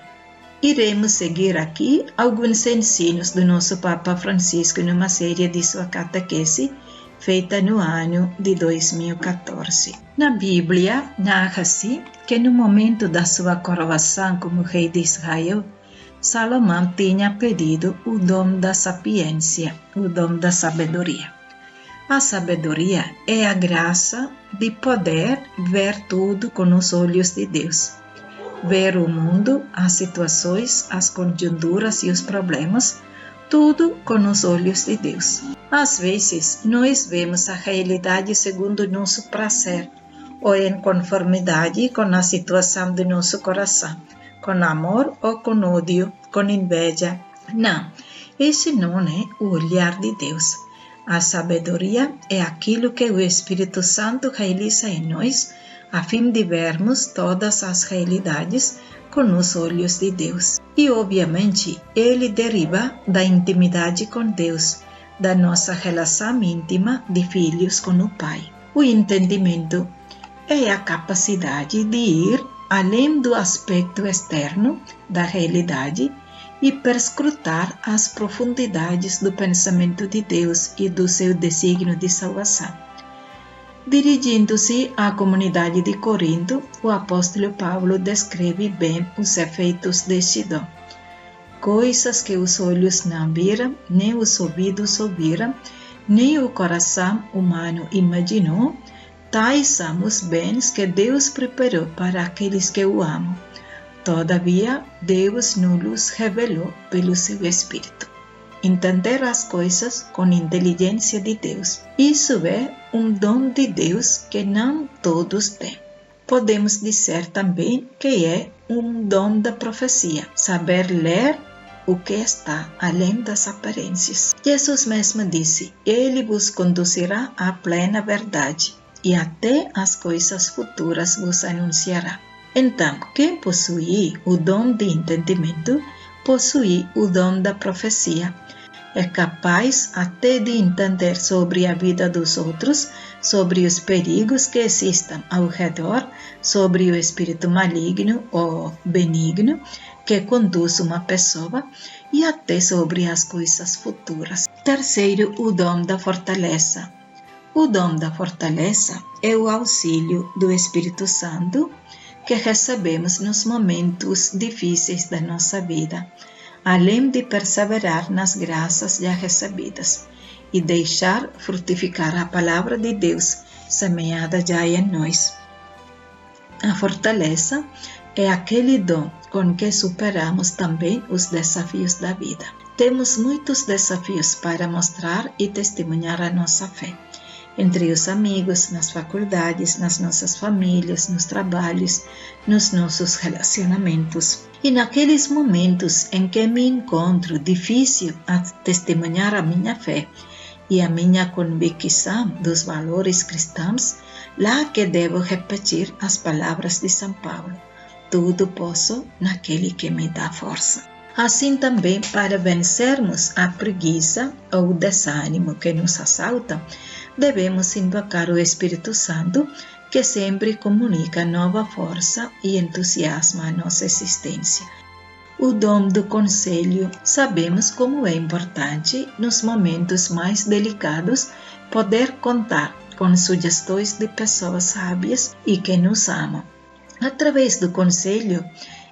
Iremos seguir aqui alguns ensinos do nosso Papa Francisco numa série de sua catequese feita no ano de 2014. Na Bíblia, narra-se que no momento da sua coroação como rei de Israel, Salomão tinha pedido o dom da sapiência, o dom da sabedoria. A sabedoria é a graça de poder ver tudo com os olhos de Deus. Ver o mundo, as situações, as conjunturas e os problemas, tudo com os olhos de Deus. Às vezes, nós vemos a realidade segundo nosso prazer, ou em conformidade com a situação de nosso coração, com amor ou com ódio, com inveja. Não, esse não é o olhar de Deus. A sabedoria é aquilo que o Espírito Santo realiza em nós, a fim de vermos todas as realidades com os olhos de Deus. E, obviamente, ele deriva da intimidade com Deus, da nossa relação íntima de filhos com o Pai. O entendimento é a capacidade de ir além do aspecto externo da realidade e perscrutar as profundidades do pensamento de Deus e do seu desígnio de salvação. Dirigindo-se à comunidade de Corinto, o apóstolo Paulo descreve bem os efeitos deste dom. Coisas que os olhos não viram, nem os ouvidos ouviram, nem o coração humano imaginou, tais são os bens que Deus preparou para aqueles que o amam. Todavia, Deus nos revelou pelo seu Espírito. Entender as coisas com inteligência de Deus. Isso é um dom de Deus que não todos têm. Podemos dizer também que é um dom da profecia, saber ler o que está além das aparências. Jesus mesmo disse: Ele vos conduzirá à plena verdade e até as coisas futuras vos anunciará. Então, quem possui o dom de entendimento, possui o dom da profecia. É capaz até de entender sobre a vida dos outros, sobre os perigos que existam ao redor, sobre o espírito maligno ou benigno que conduz uma pessoa e até sobre as coisas futuras. Terceiro, o dom da fortaleza. O dom da fortaleza é o auxílio do Espírito Santo que recebemos nos momentos difíceis da nossa vida, além de perseverar nas graças já recebidas e deixar frutificar a palavra de Deus semeada já em nós. A fortaleza é aquele dom com que superamos também os desafios da vida. Temos muitos desafios para mostrar e testemunhar a nossa fé. Entre os amigos, nas faculdades, nas nossas famílias, nos trabalhos, nos nossos relacionamentos. E naqueles momentos em que me encontro difícil a testemunhar a minha fé e a minha convicção dos valores cristãos, lá que devo repetir as palavras de São Paulo: tudo posso naquele que me dá força. Assim também, para vencermos a preguiça ou o desânimo que nos assalta, devemos invocar o Espírito Santo, que sempre comunica nova força e entusiasma a nossa existência. O dom do conselho. Sabemos como é importante, nos momentos mais delicados, poder contar com sugestões de pessoas sábias e que nos amam. Através do conselho,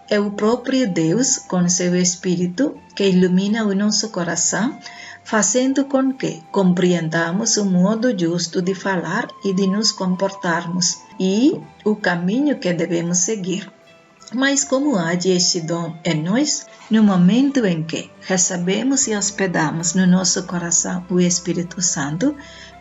é o próprio Deus, com seu Espírito, que ilumina o nosso coração, fazendo com que compreendamos o modo justo de falar e de nos comportarmos e o caminho que devemos seguir. Mas como age este dom em nós? No momento em que recebemos e hospedamos no nosso coração o Espírito Santo,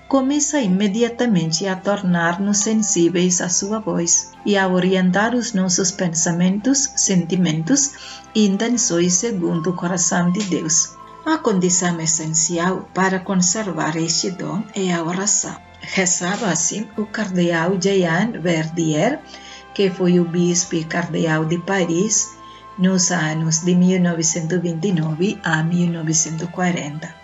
começa imediatamente a tornar-nos sensíveis à sua voz e a orientar os nossos pensamentos, sentimentos e intenções segundo o coração de Deus. A condição essencial para conservar este dom é a oração. Rezava assim o cardeal Jean Verdier, que foi o bispo e cardeal de Paris nos anos de 1929 a 1940.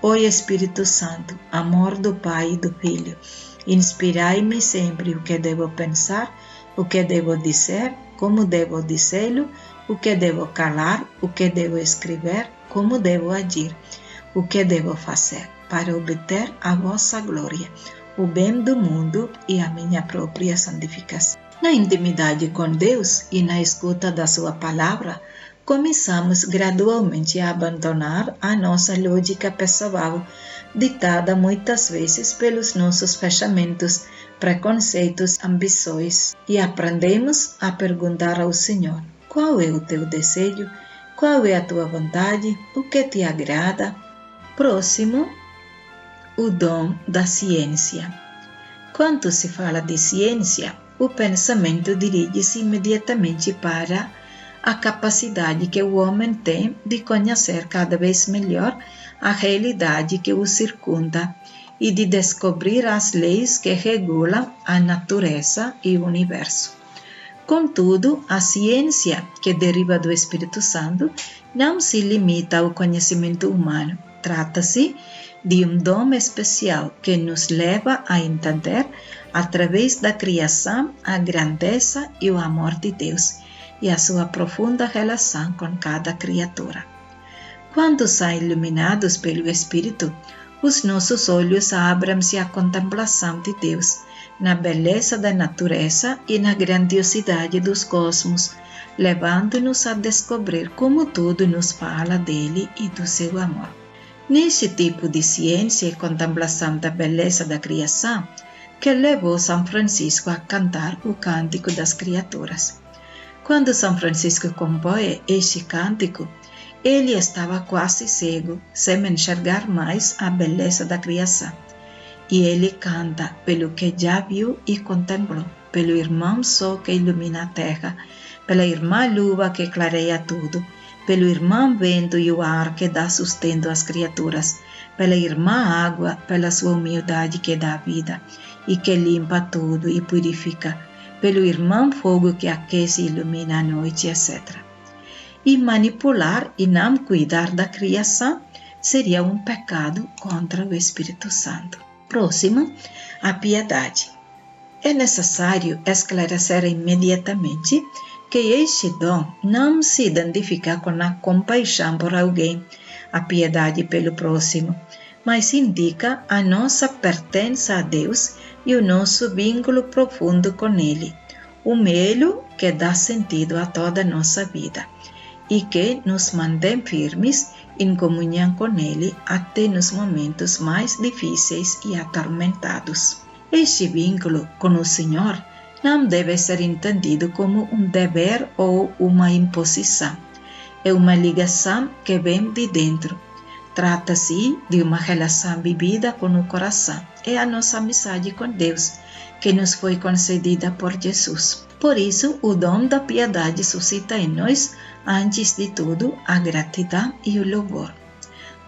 Ó Espírito Santo, amor do Pai e do Filho, inspirai-me sempre o que devo pensar, o que devo dizer, como devo dizê-lo, o que devo calar, o que devo escrever, como devo agir, o que devo fazer, para obter a vossa glória, o bem do mundo e a minha própria santificação. Na intimidade com Deus e na escuta da sua palavra, começamos gradualmente a abandonar a nossa lógica pessoal ditada muitas vezes pelos nossos fechamentos, preconceitos, ambições, e aprendemos a perguntar ao Senhor: qual é o teu desejo? Qual é a tua vontade? O que te agrada? Próximo, o dom da ciência. Quando se fala de ciência, o pensamento dirige-se imediatamente para a capacidade que o homem tem de conhecer cada vez melhor a realidade que o circunda e de descobrir as leis que regulam a natureza e o universo. Contudo, a ciência, que deriva do Espírito Santo, não se limita ao conhecimento humano. Trata-se de um dom especial que nos leva a entender, através da criação, a grandeza e o amor de Deus e a sua profunda relação com cada criatura. Quando são iluminados pelo Espírito, os nossos olhos abrem-se à contemplação de Deus, na beleza da natureza e na grandiosidade dos cosmos, levando-nos a descobrir como tudo nos fala dele e do seu amor. Nesse tipo de ciência e contemplação da beleza da criação, que levou São Francisco a cantar o Cântico das Criaturas. Quando São Francisco compõe este cântico, ele estava quase cego, sem enxergar mais a beleza da criação. E ele canta pelo que já viu e contemplou, pelo irmão sol que ilumina a terra, pela irmã lua que clareia tudo, pelo irmão vento e o ar que dá sustento às criaturas, pela irmã água, pela sua humildade que dá vida e que limpa tudo e purifica, pelo irmão fogo que aquece e ilumina a noite, etc. E manipular e não cuidar da criação seria um pecado contra o Espírito Santo. Próximo, a piedade. É necessário esclarecer imediatamente que este dom não se identifica com a compaixão por alguém, a piedade pelo próximo, mas indica a nossa pertença a Deus e o nosso vínculo profundo com Ele, o meio que dá sentido a toda a nossa vida e que nos mantém firmes em comunhão com Ele até nos momentos mais difíceis e atormentados. Este vínculo com o Senhor não deve ser entendido como um dever ou uma imposição. É uma ligação que vem de dentro. Trata-se de uma relação vivida com o coração. É a nossa amizade com Deus, que nos foi concedida por Jesus. Por isso, o dom da piedade suscita em nós, antes de tudo, a gratidão e o louvor.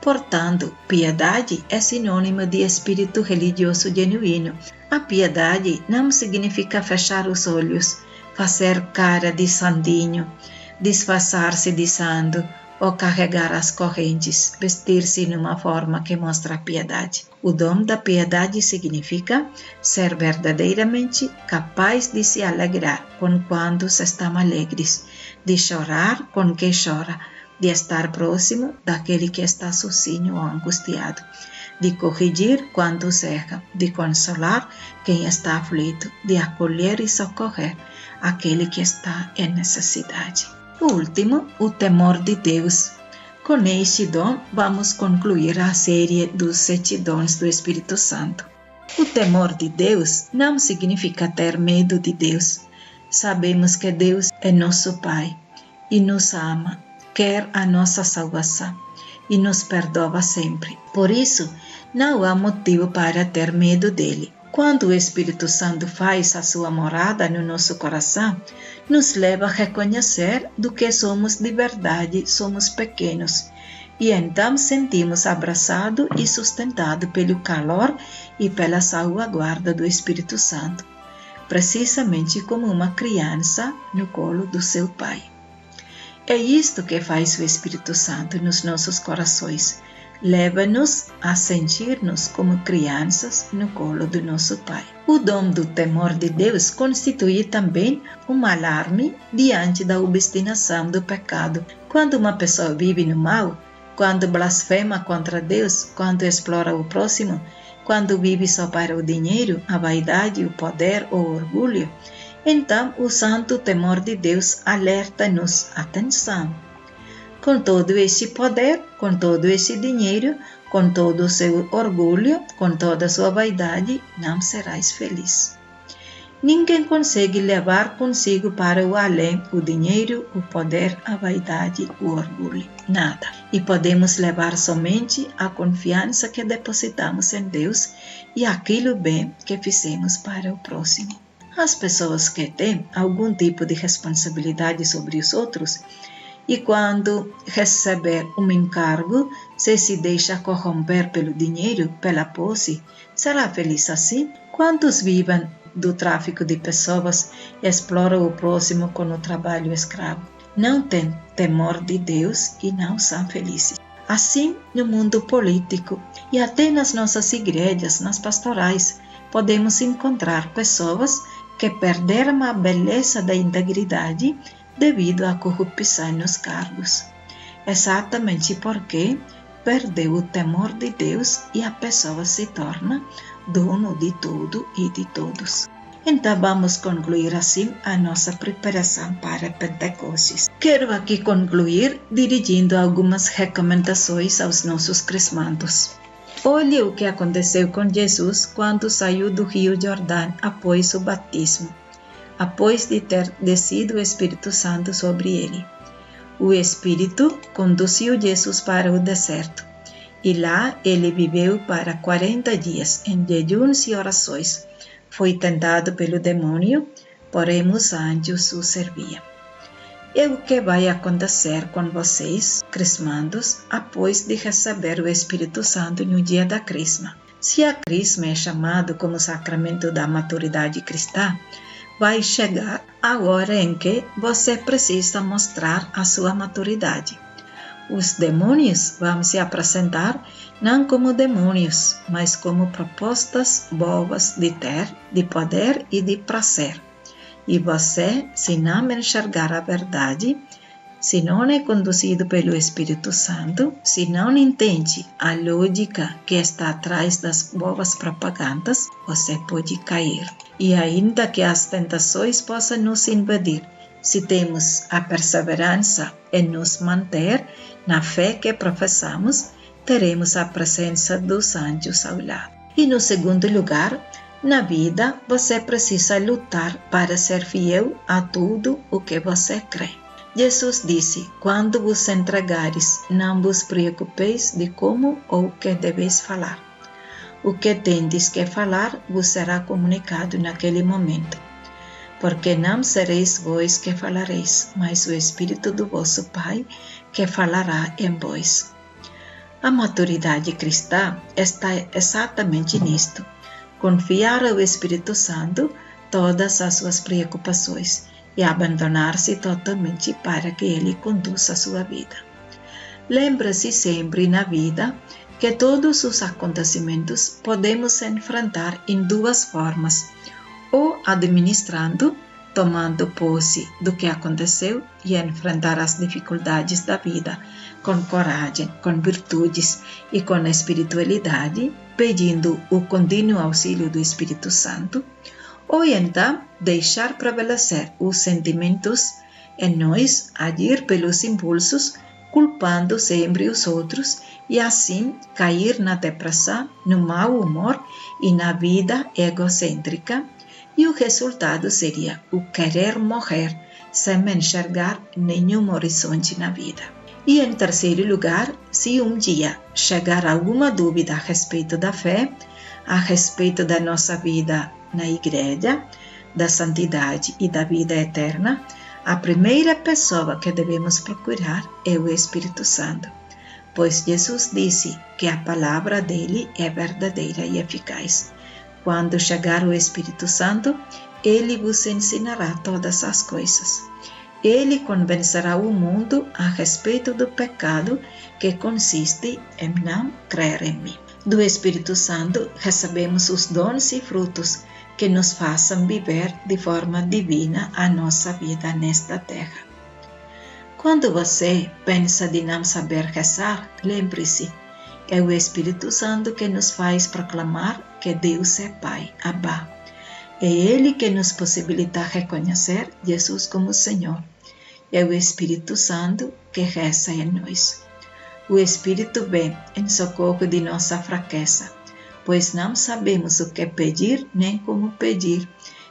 Portanto, piedade é sinônimo de espírito religioso genuíno. A piedade não significa fechar os olhos, fazer cara de santinho, disfarçar-se de santo ou carregar as correntes, vestir-se numa forma que mostra a piedade. O dom da piedade significa ser verdadeiramente capaz de se alegrar com quantos estão alegres, de chorar com quem chora, de estar próximo daquele que está sozinho ou angustiado, de corrigir quando erra, de consolar quem está aflito, de acolher e socorrer aquele que está em necessidade. Por último, o temor de Deus. Com este dom, vamos concluir a série dos 7 dons do Espírito Santo. O temor de Deus não significa ter medo de Deus. Sabemos que Deus é nosso Pai e nos ama, quer a nossa salvação e nos perdoa sempre. Por isso, não há motivo para ter medo dele. Quando o Espírito Santo faz a sua morada no nosso coração, nos leva a reconhecer do que somos de verdade, somos pequenos, e então sentimos abraçado e sustentado pelo calor e pela salvaguarda do Espírito Santo, precisamente como uma criança no colo do seu pai. É isto que faz o Espírito Santo nos nossos corações. Leva-nos a sentir-nos como crianças no colo do nosso Pai. O dom do temor de Deus constitui também um alarme diante da obstinação do pecado. Quando uma pessoa vive no mal, quando blasfema contra Deus, quando explora o próximo, quando vive só para o dinheiro, a vaidade, o poder ou o orgulho, então o santo temor de Deus alerta-nos: atenção! Com todo esse poder, com todo esse dinheiro, Com todo o seu orgulho, com toda a sua vaidade, não serás feliz. Ninguém consegue levar consigo para o além o dinheiro, o poder, a vaidade, o orgulho. Nada. E podemos levar somente a confiança que depositamos em Deus e aquilo bem que fizemos para o próximo. As pessoas que têm algum tipo de responsabilidade sobre os outros e quando receber um encargo, se deixa corromper pelo dinheiro, pela posse, será feliz assim? Quantos vivem do tráfico de pessoas e exploram o próximo com o trabalho escravo? Não têm temor de Deus e não são felizes. Assim, no mundo político e até nas nossas igrejas, nas pastorais, podemos encontrar pessoas que perderam a beleza da integridade devido à corrupção nos cargos. Exatamente porque perdeu o temor de Deus e a pessoa se torna dono de tudo e de todos. Então vamos concluir assim a nossa preparação para Pentecostes. Quero aqui concluir dirigindo algumas recomendações aos nossos crismandos. Olhe o que aconteceu com Jesus quando saiu do Rio Jordão após o batismo, após de ter descido o Espírito Santo sobre ele. O Espírito conduziu Jesus para o deserto, e lá ele viveu para 40 dias em jejuns e orações. Foi tentado pelo demônio, porém os anjos o serviam. E o que vai acontecer com vocês, crismandos, após de receber o Espírito Santo no dia da Crisma? Se a Crisma é chamado como sacramento da maturidade cristã, vai chegar a hora em que você precisa mostrar a sua maturidade. Os demônios vão se apresentar não como demônios, mas como propostas boas de ter, de poder e de prazer. E você, se não enxergar a verdade, se não é conduzido pelo Espírito Santo, se não entende a lógica que está atrás das boas propagandas, você pode cair. E ainda que as tentações possam nos invadir, se temos a perseverança em nos manter na fé que professamos, teremos a presença dos anjos ao lado. E no segundo lugar, na vida, você precisa lutar para ser fiel a tudo o que você crê. Jesus disse: quando vos entregares, não vos preocupeis de como ou o que deveis falar. O que tendes que falar vos será comunicado naquele momento. Porque não sereis vós que falareis, mas o Espírito do vosso Pai que falará em vós. A maturidade cristã está exatamente nisto: confiar ao Espírito Santo todas as suas preocupações e abandonar-se totalmente para que ele conduza a sua vida. Lembre-se sempre na vida que todos os acontecimentos podemos enfrentar em duas formas: ou administrando, tomando posse do que aconteceu e enfrentar as dificuldades da vida com coragem, com virtudes e com espiritualidade, pedindo o contínuo auxílio do Espírito Santo, ou então deixar prevalecer os sentimentos em nós, agir pelos impulsos, culpando sempre os outros e assim cair na depressão, no mau humor e na vida egocêntrica, e o resultado seria o querer morrer sem enxergar nenhum horizonte na vida. E em terceiro lugar, se um dia chegar alguma dúvida a respeito da fé, a respeito da nossa vida na igreja, da santidade e da vida eterna, a primeira pessoa que devemos procurar é o Espírito Santo, pois Jesus disse que a palavra dele é verdadeira e eficaz. Quando chegar o Espírito Santo, ele vos ensinará todas as coisas. Ele convencerá o mundo a respeito do pecado que consiste em não crer em mim. Do Espírito Santo recebemos os dons e frutos que nos façam viver de forma divina a nossa vida nesta terra. Quando você pensa de não saber rezar, lembre-se, é o Espírito Santo que nos faz proclamar que Deus é Pai, Abba. É Ele que nos possibilita reconhecer Jesus como Senhor. É o Espírito Santo que reza em nós. O Espírito vem em socorro de nossa fraqueza, pois não sabemos o que pedir nem como pedir.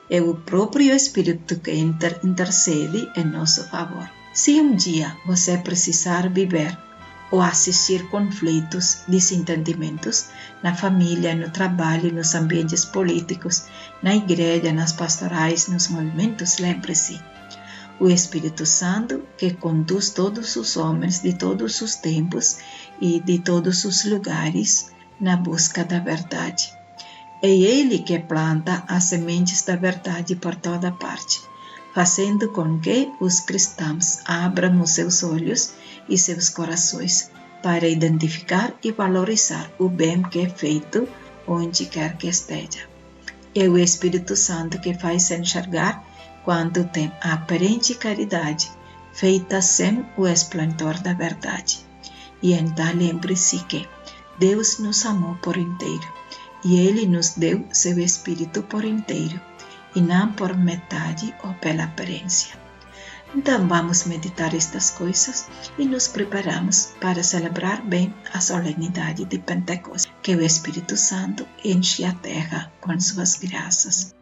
É o próprio Espírito que intercede em nosso favor. Se um dia você precisar viver ou assistir conflitos, desentendimentos na família, no trabalho, nos ambientes políticos, na igreja, nas pastorais, nos movimentos, lembre-se, o Espírito Santo que conduz todos os homens de todos os tempos e de todos os lugares na busca da verdade. É Ele que planta as sementes da verdade por toda parte, fazendo com que os cristãos abram os seus olhos e seus corações para identificar e valorizar o bem que é feito onde quer que esteja. É o Espírito Santo que faz enxergar quando tem a aparente caridade, feita sem o esplendor da verdade. E então lembre-se que Deus nos amou por inteiro, e Ele nos deu seu Espírito por inteiro, e não por metade ou pela aparência. Então vamos meditar estas coisas e nos preparamos para celebrar bem a solenidade de Pentecostes, que o Espírito Santo enche a terra com suas graças.